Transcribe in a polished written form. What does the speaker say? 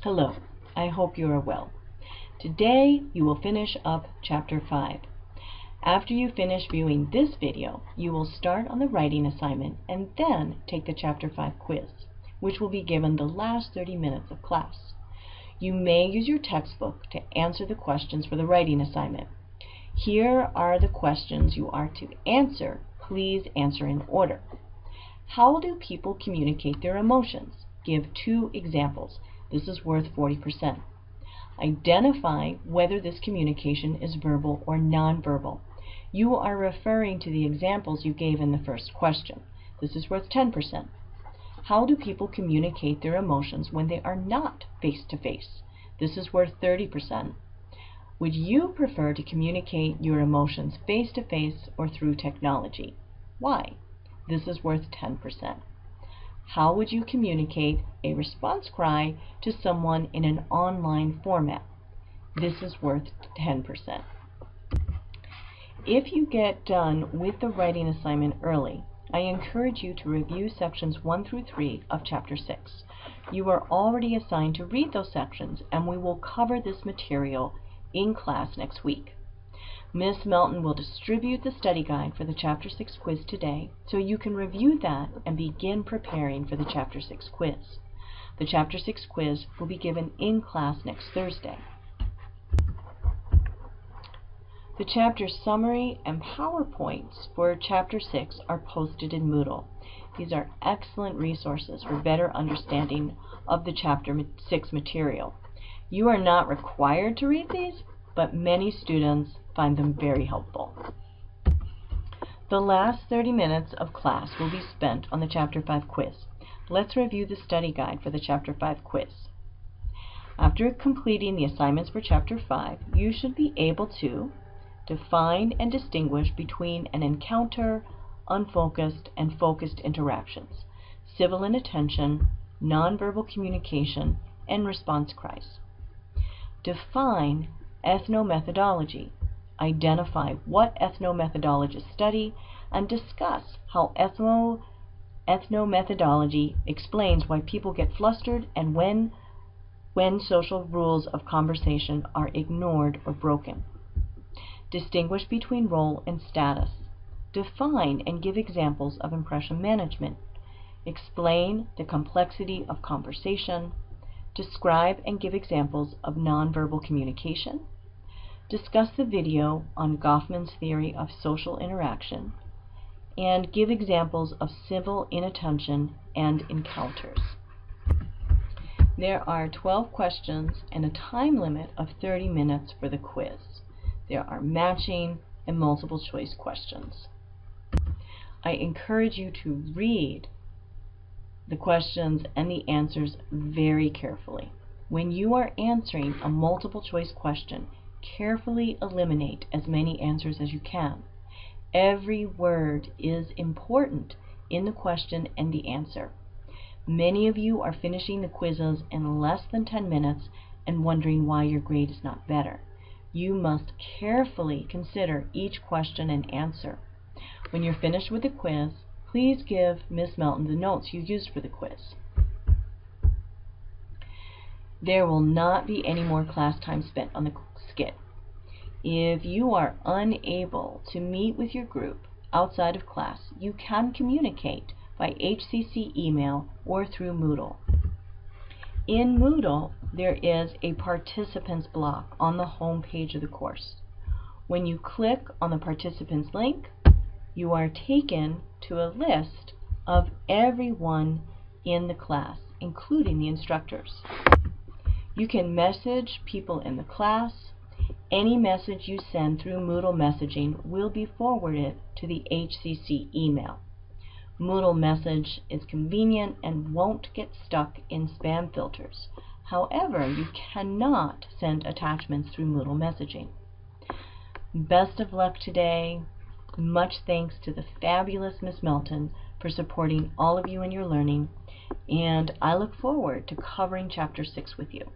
Hello, I hope you are well. Today you will finish up Chapter 5. After you finish viewing this video, you will start on the writing assignment and then take the Chapter 5 quiz, which will be given the last 30 minutes of class. You may use your textbook to answer the questions for the writing assignment. Here are the questions you are to answer. Please answer in order. How do people communicate their emotions? Give 2 examples. This is worth 40%. Identify whether this communication is verbal or nonverbal. You are referring to the examples you gave in the first question. This is worth 10%. How do people communicate their emotions when they are not face-to-face? This is worth 30%. Would you prefer to communicate your emotions face-to-face or through technology? Why? This is worth 10%. How would you communicate a response cry to someone in an online format? This is worth 10%. If you get done with the writing assignment early, I encourage you to review sections 1 through 3 of Chapter 6. You are already assigned to read those sections, and we will cover this material in class next week. Ms. Melton will distribute the study guide for the Chapter 6 quiz today, so you can review that and begin preparing for the Chapter 6 quiz. The Chapter 6 quiz will be given in class next Thursday. The chapter summary and PowerPoints for Chapter 6 are posted in Moodle. These are excellent resources for better understanding of the Chapter 6 material. You are not required to read these, but many students find them very helpful. The last 30 minutes of class will be spent on the Chapter 5 quiz. Let's review the study guide for the Chapter 5 quiz. After completing the assignments for Chapter 5, you should be able to define and distinguish between an encounter, unfocused, and focused interactions, civil inattention, nonverbal communication, and response cries. Define ethnomethodology. Identify what ethnomethodologists study and discuss how ethnomethodology explains why people get flustered and when social rules of conversation are ignored or broken. Distinguish between role and status. Define and give examples of impression management. Explain the complexity of conversation. Describe and give examples of nonverbal communication. Discuss the video on Goffman's theory of social interaction. And give examples of civil inattention and encounters. There are 12 questions and a time limit of 30 minutes for the quiz. There are matching and multiple choice questions. I encourage you to read the questions and the answers very carefully. When you are answering a multiple choice question, carefully eliminate as many answers as you can. Every word is important in the question and the answer. Many of you are finishing the quizzes in less than 10 minutes and wondering why your grade is not better. You must carefully consider each question and answer. When you're finished with the quiz, please give Ms. Melton the notes you used for the quiz. There will not be any more class time spent on the skit. If you are unable to meet with your group outside of class, you can communicate by HCC email or through Moodle. In Moodle, there is a participants block on the home page of the course. When you click on the participants link, you are taken to a list of everyone in the class, including the instructors. You can message people in the class. Any message you send through Moodle messaging will be forwarded to the HCC email. Moodle message is convenient and won't get stuck in spam filters. However, you cannot send attachments through Moodle messaging. Best of luck today. Much thanks to the fabulous Ms. Melton for supporting all of you in your learning, and I look forward to covering Chapter 6 with you.